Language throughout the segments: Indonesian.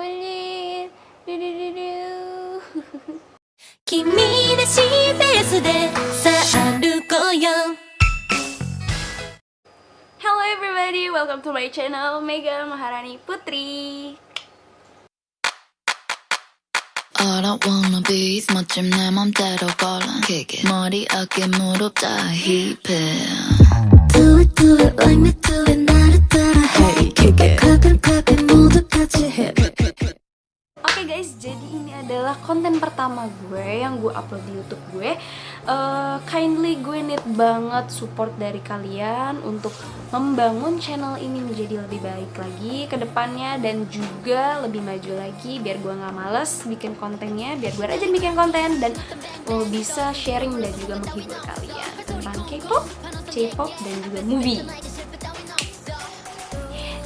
kulit. Kimi de CBSでさあ歩こうよ Hello everybody, welcome to my channel Mega Maharani Putri. All I wanna be is 멋진 내 맘대로 걸어 Kick it 머리 어깨 무릎 다 힙해 Do it like me do it 나를 따라 Hey kick it clap it 모두 같이 hip Oke guys, jadi ini adalah konten pertama gue yang gue upload di YouTube gue. Kindly gue need banget support dari kalian untuk membangun channel ini menjadi lebih baik lagi ke depannya dan juga lebih maju lagi biar gue nggak males bikin kontennya, biar gue rajin bikin konten dan bisa sharing dan juga menghibur kalian tentang K-pop, J-pop dan juga movie.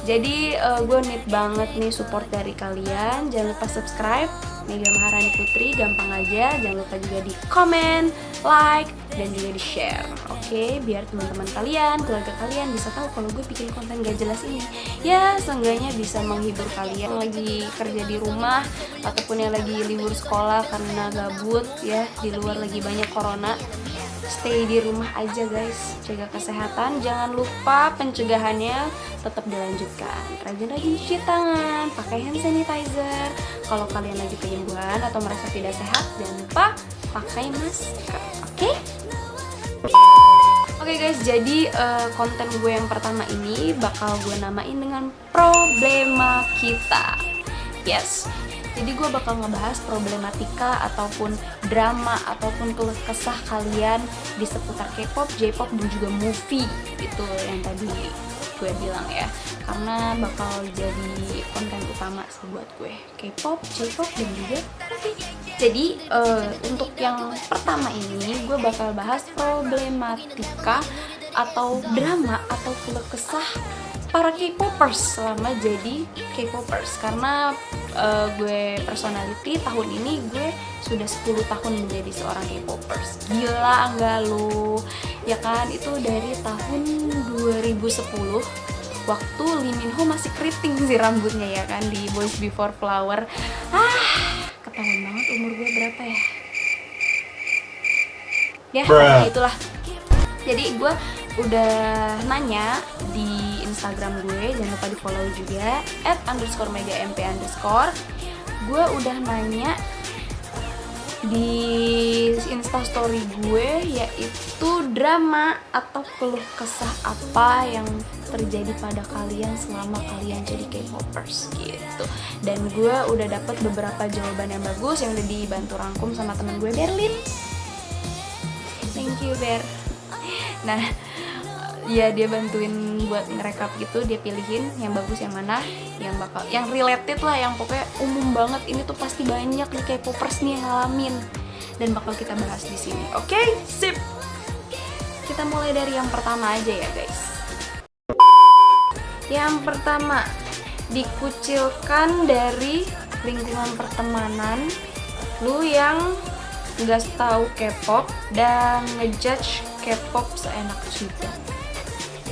Jadi gue need banget nih support dari kalian. Jangan lupa subscribe Mega Maharani Putri, gampang aja. Jangan lupa juga di komen, like, dan juga di share. Oke, biar teman-teman kalian, keluarga kalian bisa tahu kalau gue bikin konten gak jelas ini. Ya, seenggaknya bisa menghibur kalian yang lagi kerja di rumah ataupun yang lagi libur sekolah karena gabut ya, di luar lagi banyak corona. Stay di rumah aja guys, jaga kesehatan, jangan lupa pencegahannya tetap dilanjutkan. Rajin-rajin cuci tangan, pakai hand sanitizer. Kalau kalian lagi penyembuhan atau merasa tidak sehat, jangan lupa pakai masker, oke? Oke guys, jadi konten gue yang pertama ini bakal gue namain dengan problema kita. Yes. Jadi gue bakal ngebahas problematika ataupun drama ataupun keluh kesah kalian di seputar K-pop, J-pop dan juga movie. Itu yang tadi gue bilang ya. Karena bakal jadi konten utama buat gue, K-pop, J-pop dan juga movie. Jadi untuk yang pertama ini gue bakal bahas problematika atau drama atau keluh kesah para K-popers selama jadi K-popers. Karena gue personality tahun ini gue sudah 10 tahun menjadi seorang K-popers. Gila enggak lu? Ya kan, itu dari tahun 2010 waktu Lee Min Ho masih keriting sih rambutnya ya kan di Boys Before Flower. Ketahuan banget umur gue berapa ya? Ya, itulah. Jadi gue udah nanya di Instagram gue, jangan lupa di follow juga @_megamp_. Gue udah nanya di instastory gue, yaitu drama atau keluh kesah apa yang terjadi pada kalian selama kalian jadi K-popers gitu. Dan gue udah dapet beberapa jawaban yang bagus yang udah dibantu rangkum sama temen gue Berlin. Thank you Ber. Nah, ya dia bantuin buat ngerekap gitu, dia pilihin yang bagus yang mana, yang related lah, yang pokoknya umum banget. Ini tuh pasti banyak nih K-popers nih yang ngalamin dan bakal kita bahas di sini. Oke, sip. Kita mulai dari yang pertama aja ya, guys. Yang pertama, dikucilkan dari lingkungan pertemanan. Lu yang nggak tahu K-pop dan ngejudge K-pop seenak jidat.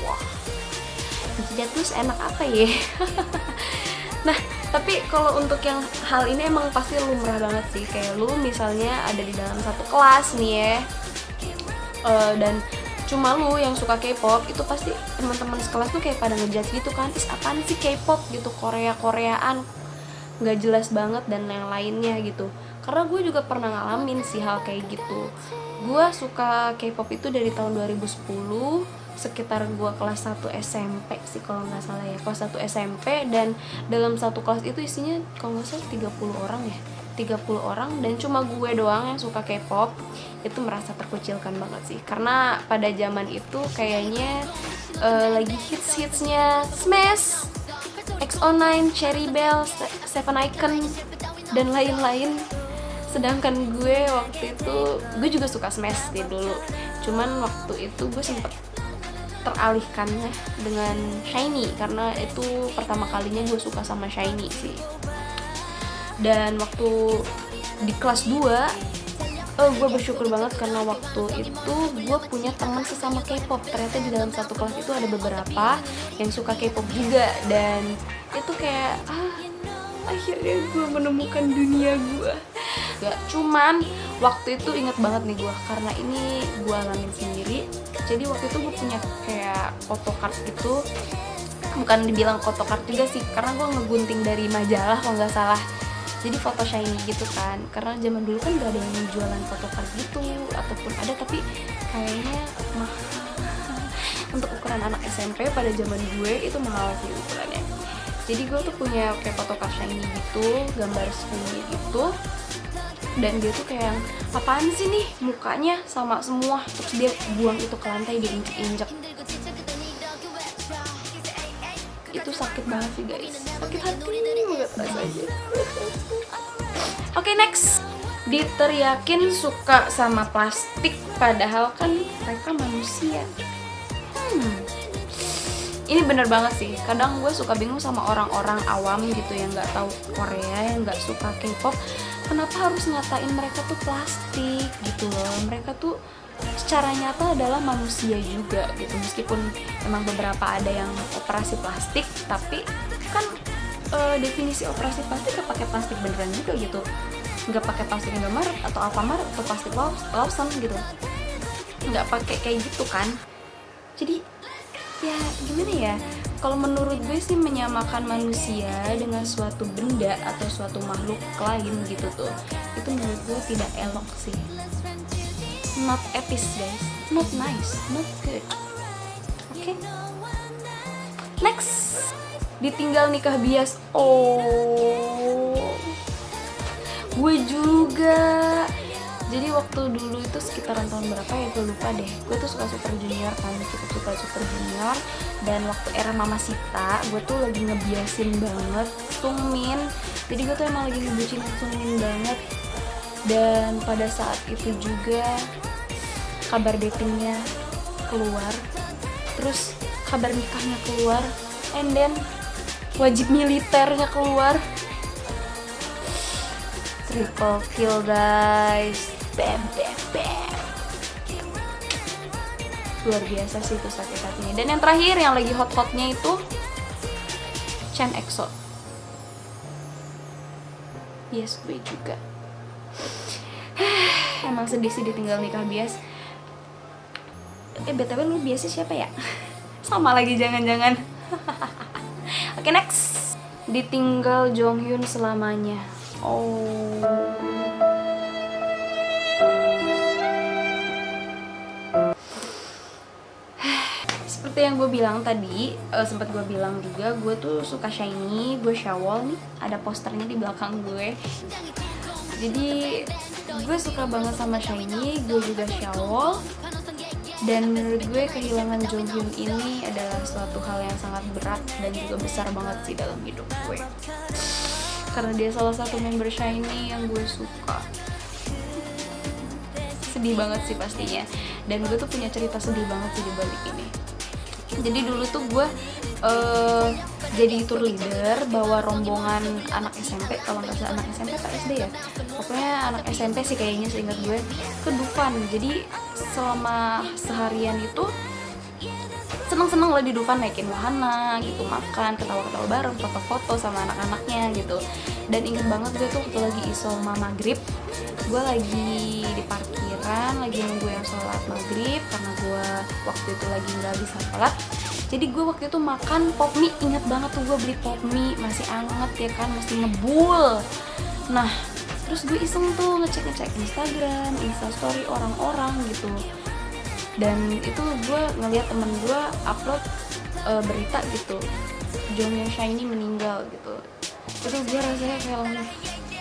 Wah, jidat lu seenak apa ya? Nah, tapi kalau untuk yang hal ini emang pasti lumrah banget sih. Kayak lu misalnya ada di dalam satu kelas nih ya, dan cuma lu yang suka K-pop, itu pasti teman-teman sekelas tuh kayak pada ngejudge gitu kan, apaan sih K-pop gitu, Koreaan nggak jelas banget dan yang lainnya gitu. Karena gue juga pernah ngalamin sih hal kayak gitu. Gue suka K-pop itu dari tahun 2010, sekitar gue kelas 1 SMP sih kalau nggak salah ya, kelas 1 SMP. Dan dalam satu kelas itu isinya kalau nggak salah 30 orang ya, 30 orang, dan cuma gue doang yang suka K-pop. Itu merasa terkucilkan banget sih, karena pada zaman itu kayaknya lagi hits-hitsnya Smash, EXO-9, Cherry Bell, Seven Icon, dan lain-lain. Sedangkan gue waktu itu, gue juga suka Smash sih dulu. Cuman waktu itu gue sempet teralihkannya dengan SHINee, karena itu pertama kalinya gue suka sama SHINee sih. Dan waktu di kelas 2, gue bersyukur banget karena waktu itu gue punya teman sesama K-pop. Ternyata di dalam satu kelas itu ada beberapa yang suka K-pop juga. Dan itu kayak, akhirnya gue menemukan dunia gue. Gak cuman waktu itu inget banget nih gue, karena ini gue alamin sendiri. Jadi waktu itu gue punya kayak photocard gitu, bukan dibilang photocard juga sih, karena gue ngegunting dari majalah kalau nggak salah. Jadi foto shiny gitu kan, karena zaman dulu kan gak ada yang jualan photocard gitu, ataupun ada tapi kayaknya mahal. Untuk ukuran anak SMP pada zaman gue itu mahal sih ukurannya. Jadi gue tuh punya kayak photocard shiny gitu, gambar shiny gitu, dan dia tuh kayak apaan sih nih, mukanya sama semua. Terus dia buang itu ke lantai, dia injek-injek. Itu sakit banget sih guys, sakit hati banget rasanya. Oke, next. Diteriakin suka sama plastik padahal kan mereka manusia. Ini bener banget sih, kadang gue suka bingung sama orang-orang awam gitu yang nggak tahu Korea, yang nggak suka K-pop, kenapa harus ngatain mereka tuh plastik gitu loh. Mereka tuh secara nyata adalah manusia juga gitu, meskipun emang beberapa ada yang operasi plastik, tapi kan definisi operasi plastik gak pakai plastik beneran juga gitu, nggak pakai plastik Indomaret atau Alfamart atau plastik Lawson gitu, nggak pakai kayak gitu kan. Jadi ya gimana ya, kalau menurut gue sih menyamakan manusia dengan suatu benda atau suatu makhluk lain gitu tuh, itu menurut gue tidak elok sih, not etis guys, not nice, not good. Oke, next. Ditinggal nikah bias. Oh, gue juga. Jadi waktu dulu itu sekitaran tahun berapa ya, gue lupa deh. Gue tuh suka Super Junior kan, cukup suka Super Junior. Dan waktu era Mama Sita, gue tuh lagi ngebiasin banget Sungmin. Jadi gue tuh emang lagi ngebucin Sungmin banget. Dan pada saat itu juga kabar datingnya keluar, terus kabar nikahnya keluar, and then wajib militernya keluar. Triple kill guys, bam bam bam. Luar biasa sih itu sakit hatinya. Dan yang terakhir yang lagi hot-hotnya itu Chen EXO. Yes, gue juga. Emang sedih sih ditinggal nikah bias. BTW lu biasanya siapa ya? Sama lagi jangan-jangan. Oke, next. Ditinggal Jonghyun selamanya. Oh. Seperti yang gue bilang tadi, sempat gue bilang juga, gue tuh suka SHINee, gue Shawol nih, ada posternya di belakang gue. Jadi gue suka banget sama SHINee, gue juga Shawol. Dan menurut gue kehilangan Jonghyun ini adalah suatu hal yang sangat berat dan juga besar banget sih dalam hidup gue. Karena dia salah satu member SHINee yang gue suka. Sedih banget sih pastinya. Dan gue tuh punya cerita sedih banget sih di balik ini. Jadi dulu tuh gue jadi tour leader bawa rombongan anak SMP, kalau nggak salah anak SMP atau SD ya, pokoknya anak SMP sih kayaknya seingat gue, ke Dufan. Jadi selama seharian itu seneng-seneng lah di Dufan, naikin wahana gitu, makan, ketawa-ketawa bareng, foto-foto sama anak-anaknya gitu. Dan inget banget gue tuh waktu lagi isoma maghrib, gue lagi di parkiran, lagi nunggu yang sholat maghrib, karena gue waktu itu lagi nggak bisa sholat. Jadi gue waktu itu makan pop mie, inget banget tuh gue beli pop mie, masih anget ya kan, masih ngebul. Nah, terus gue iseng tuh ngecek Instagram, Instastory orang-orang gitu. Dan itu gue ngeliat temen gue upload berita gitu, Jonghyun SHINee meninggal gitu. Itu gue rasanya kayak langsung,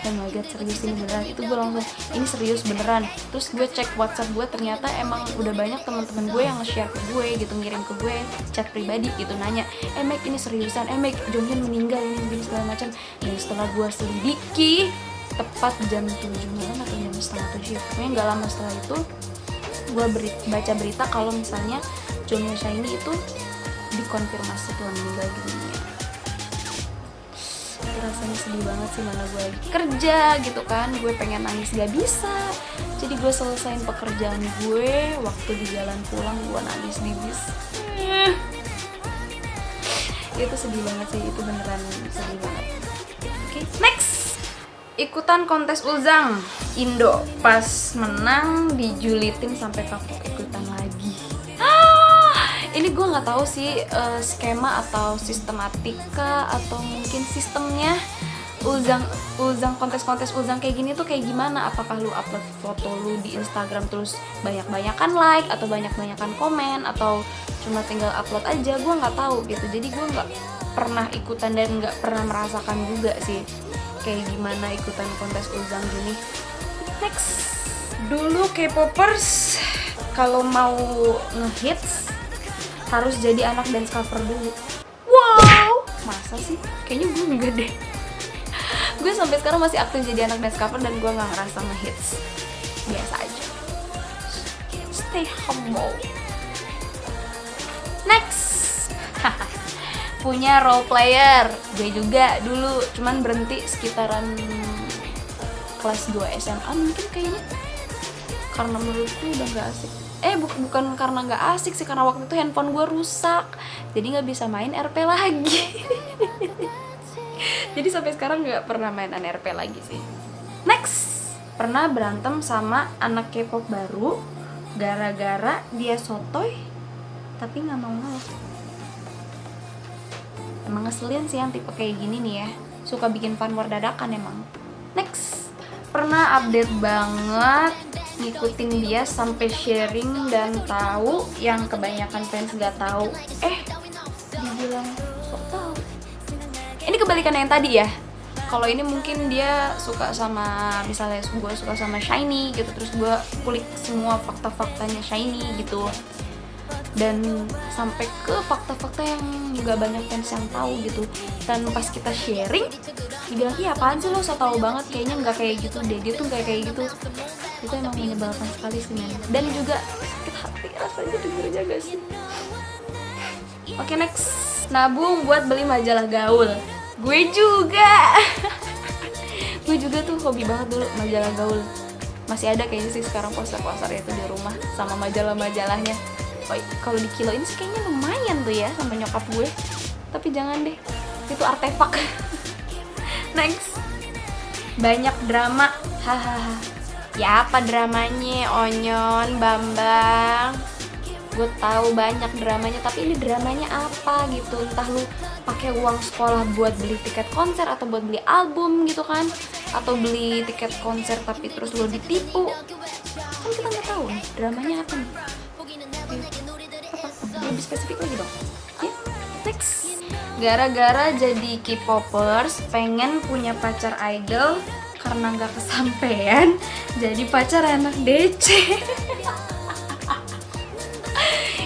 oh my god, serius ini beneran. Itu gue langsung, ini serius beneran. Terus gue cek WhatsApp gue, ternyata emang udah banyak teman-teman gue yang nge-share ke gue gitu, ngirim ke gue chat pribadi gitu, nanya, Meg ini seriusan, Meg Jonghyun meninggal ini segala macam. Dan setelah gue selidiki, tepat jam 7 malam atau jam setengah 7 ya, pokoknya nggak lama setelah itu gue baca berita kalau misalnya Jonghyun SHINee itu dikonfirmasi telah meninggal dunia. Itu rasanya sedih banget sih, mana gue lagi kerja gitu kan, gue pengen nangis gak bisa. Jadi gue selesain pekerjaan gue, waktu di jalan pulang gue nangis di bis. Itu sedih banget sih, itu beneran sedih banget. Oke, next. Ikutan kontes Uzang Indo. Pas menang dijulitin sampai kapok ikutan lagi. Ini gue nggak tahu sih skema atau sistematika atau mungkin sistemnya Uzang kontes-kontes Uzang kayak gini tuh kayak gimana? Apakah lu upload foto lu di Instagram terus banyak-banyakan like atau banyak-banyakan komen atau cuma tinggal upload aja? Gue nggak tahu gitu. Jadi gue nggak pernah ikutan dan nggak pernah merasakan juga sih kayak gimana ikutan kontes Uzang gini. Next, dulu K-popers kalau mau ngehits harus jadi anak dance cover dulu. Wow, masa sih? Kayaknya gue enggak deh. Gue sampai sekarang masih aktif jadi anak dance cover dan gue nggak ngerasa ngehits. Biasa aja. Stay humble. Next, punya role player. Gue juga dulu, cuman berhenti sekitaran kelas 2 SMA mungkin kayaknya. Karena menurutku udah nggak asik. Bukan karena nggak asik sih, karena waktu itu handphone gue rusak, jadi nggak bisa main RP lagi. Jadi sampai sekarang nggak pernah mainan RP lagi sih. Next, pernah berantem sama anak K-pop baru gara-gara dia sotoy tapi nggak mau ngalah. Emang ngeselin sih yang tipe kayak gini nih ya, suka bikin fanwar dadakan emang. Next, pernah update banget ngikutin dia sampai sharing dan tahu yang kebanyakan fans gak tahu. Dibilang sok tahu. Ini kebalikan yang tadi ya. Kalau ini mungkin dia suka sama, misalnya gue suka sama SHINee gitu, terus gue kulik semua fakta-faktanya SHINee gitu. Dan sampai ke fakta-fakta yang gak banyak fans yang tahu gitu. Dan pas kita sharing, dibilang, iya apaan sih lo so tau banget, kayaknya nggak kayak gitu deh, dia tuh kayak gitu. Itu emang menyebalkan sekali sih men. Dan juga sakit hati rasanya dengernya gak sih. Oke, next, nabung buat beli majalah gaul. Gue juga. Gue juga tuh hobi banget dulu majalah gaul. Masih ada kayaknya sih sekarang poster-poster itu di rumah sama majalah-majalahnya. Kalau dikiloin sih kayaknya lumayan tuh ya sama nyokap gue. Tapi jangan deh, itu artefak. Next, banyak drama. Hahaha. Ya apa dramanya, Onyon, Bambang? Gue tahu banyak dramanya, tapi ini dramanya apa gitu? Entah lu pakai uang sekolah buat beli tiket konser atau buat beli album gitu kan? Atau beli tiket konser tapi terus lu ditipu. Kan kita nggak tahu nih dramanya apa nih. Lebih spesifik lagi dong ya. Next, gara-gara jadi K-popers pengen punya pacar idol karena nggak kesampean jadi pacar anak DC.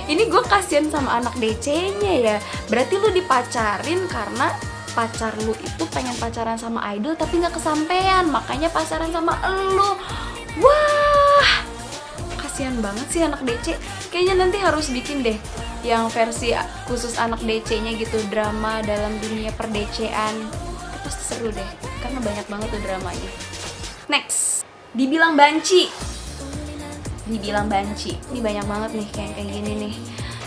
Ini gue kasihan sama anak DC-nya ya. Berarti lu dipacarin karena pacar lu itu pengen pacaran sama idol tapi nggak kesampean, makanya pacaran sama elu. Wah, kasihan banget sih anak DC. Kayaknya nanti harus bikin deh yang versi khusus anak DC-nya gitu, drama dalam dunia per-DC-an. Itu pasti seru deh, karena banyak banget tuh dramanya. Next, dibilang banci. Ini banyak banget nih kayak gini nih.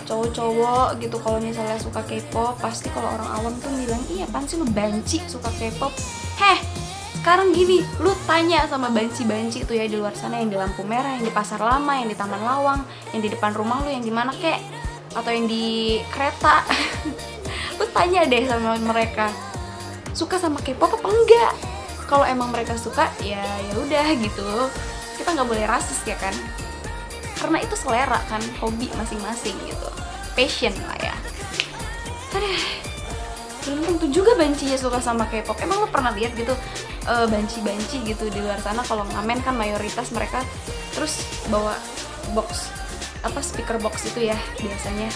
Cowok-cowok gitu kalau misalnya suka K-pop, pasti kalau orang awam tuh bilang, "Iya, apaan sih lu banci suka K-pop?" Sekarang gini, lu tanya sama banci-banci tuh ya di luar sana, yang di lampu merah, yang di pasar lama, yang di taman lawang, yang di depan rumah lu, yang di mana kek, atau yang di kereta. Lu tanya deh sama mereka, suka sama K-pop apa enggak? Kalau emang mereka suka, ya udah gitu. Kita nggak boleh rasis ya kan? Karena itu selera kan, hobi masing-masing gitu, passion lah ya. Belum tentu juga bancinya suka sama K-pop. Emang lo pernah lihat gitu banci-banci gitu di luar sana kalau ngamen kan mayoritas mereka terus bawa box speaker box itu ya biasanya,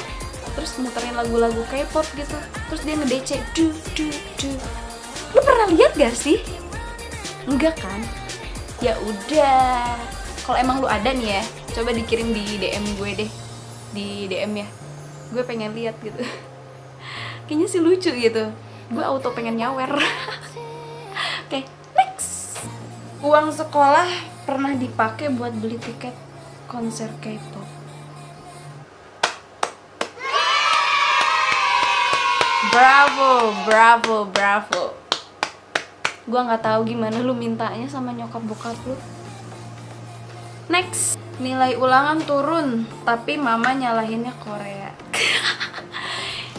terus muterin lagu-lagu K-pop gitu, terus dia nge-DC du. Lo pernah lihat gak sih? Enggak kan? Ya udah, kalau emang lu ada nih ya, coba dikirim di DM gue deh, di DM ya, gue pengen lihat gitu. Kayaknya sih lucu gitu, gue auto pengen nyawer. Oke, next. Uang sekolah pernah dipakai buat beli tiket konser K-pop. Bravo. Gue nggak tahu gimana lu mintanya sama nyokap bokap lu. Next, nilai ulangan turun, tapi mama nyalahinnya Korea.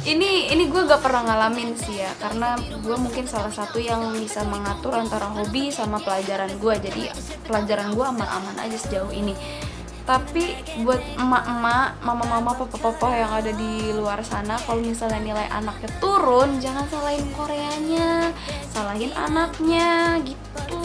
ini gue gak pernah ngalamin sih ya, karena gue mungkin salah satu yang bisa mengatur antara hobi sama pelajaran gue. Jadi pelajaran gue aman-aman aja sejauh ini. Tapi buat emak-emak, mama-mama, papa-papa yang ada di luar sana, kalau misalnya nilai anaknya turun, jangan salahin Koreanya, salahin anaknya gitu,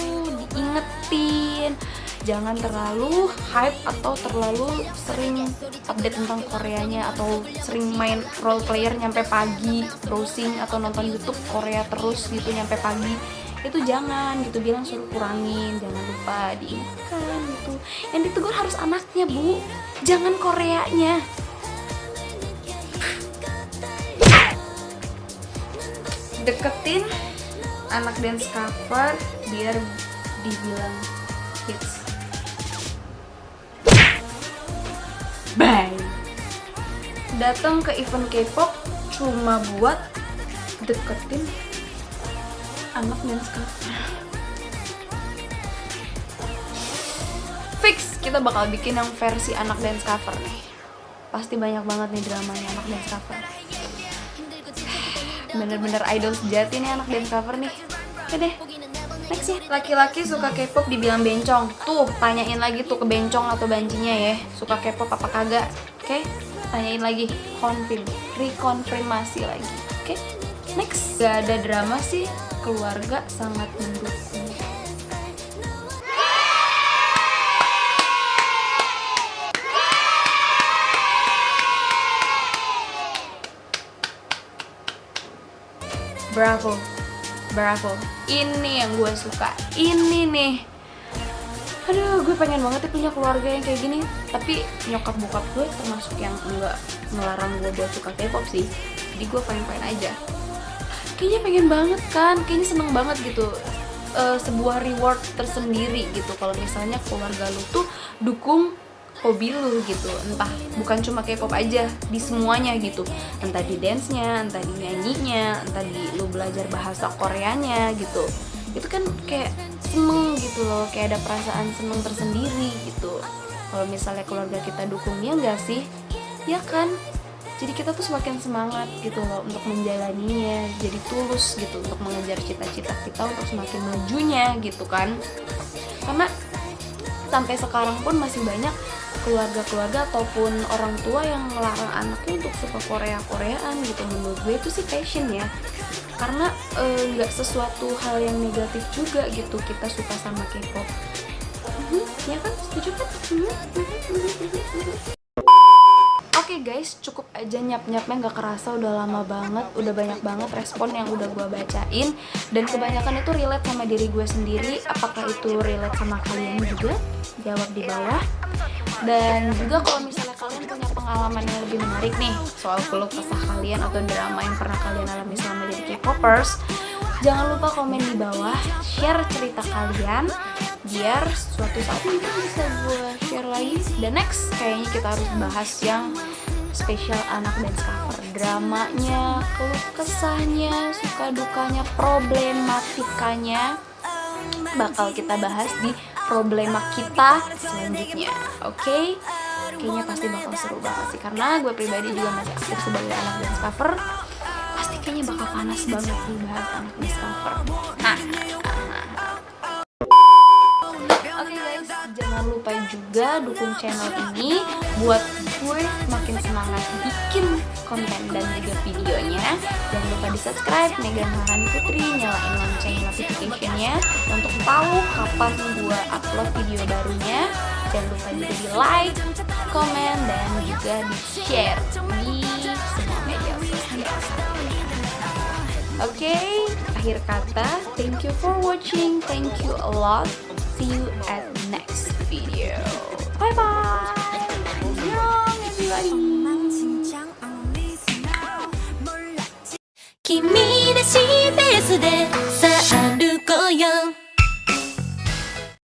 diingetin. Jangan terlalu hype atau terlalu sering update tentang Koreanya, atau sering main role player nyampe pagi, browsing atau nonton YouTube Korea terus gitu nyampe pagi. Itu jangan gitu, bilang suruh kurangin, jangan lupa diingatkan gitu. Yang ditegur harus anaknya, Bu, jangan Koreanya. Deketin anak dance cover biar dibilang hits. Bye. Datang ke event K-pop cuma buat deketin anak dance cover. Fix kita bakal bikin yang versi anak dance cover nih. Pasti banyak banget nih dramanya anak dance cover. Bener-bener idol sejati nih anak dance cover nih. Oke deh, next ya. Laki-laki suka K-pop dibilang bencong. Tuh, tanyain lagi tuh ke bencong atau bancinya ya, suka K-pop apa kagak. Oke, tanyain lagi, rekonfirmasi lagi. Oke, next. Gak ada drama sih, keluarga sangat mendukung. Bravo, bravo. Ini yang gue suka. Ini nih. Aduh, gue pengen banget punya keluarga yang kayak gini. Tapi nyokap bokap gue termasuk yang enggak melarang gue buat suka K-pop sih. Jadi gue fine-fine aja. Kayaknya pengen banget kan, kayaknya seneng banget gitu. Sebuah reward tersendiri gitu kalau misalnya keluarga lu tuh dukung hobi lu gitu, entah bukan cuma K-pop aja, di semuanya gitu, entah di dance-nya, entah di nyanyinya, entah di lu belajar bahasa Koreanya gitu. Itu kan kayak seneng gitu loh, kayak ada perasaan seneng tersendiri gitu kalau misalnya keluarga kita dukung, ya enggak sih? Ya kan? Jadi kita tuh semakin semangat gitu loh untuk menjalaninya, jadi tulus gitu untuk mengejar cita-cita kita untuk semakin majunya gitu kan. Karena sampai sekarang pun masih banyak keluarga-keluarga ataupun orang tua yang melarang anaknya untuk suka Korea-Koreaan gitu. Menurut gue itu sih passion ya, karena nggak sesuatu hal yang negatif juga gitu kita suka sama K-pop. Ya kan, setuju kan? Oke guys, cukup aja nyap-nyapnya, gak kerasa udah lama banget, udah banyak banget respon yang udah gue bacain, dan kebanyakan itu relate sama diri gue sendiri. Apakah itu relate sama kalian juga? Jawab di bawah. Dan juga kalau misalnya kalian punya pengalaman yang lebih menarik nih soal keluh kesah kalian atau drama yang pernah kalian alami selama jadi K-popers, jangan lupa komen di bawah, share cerita kalian biar suatu saat mungkin bisa gue share lagi. Dan next kayaknya kita harus bahas yang spesial anak dance cover, dramanya, keluh kesahnya, suka dukanya, problematikanya bakal kita bahas di problema kita selanjutnya. Oke? Kayaknya pasti bakal seru banget sih, karena gue pribadi juga masih aktif sebagai anak dance cover. Pasti kayaknya bakal panas banget nih bahas anak dance cover. Oke guys, jangan lupa juga dukung channel ini buat gue makin semangat bikin konten dan juga videonya. Jangan lupa di subscribe Megan Maharani Putri, nyalain lonceng notification-nya untuk tahu kapan gue upload video barunya. Jangan lupa juga di like, komen, dan juga di share di semua media sosial. Oke, akhir kata, thank you for watching, thank you a lot. See you at next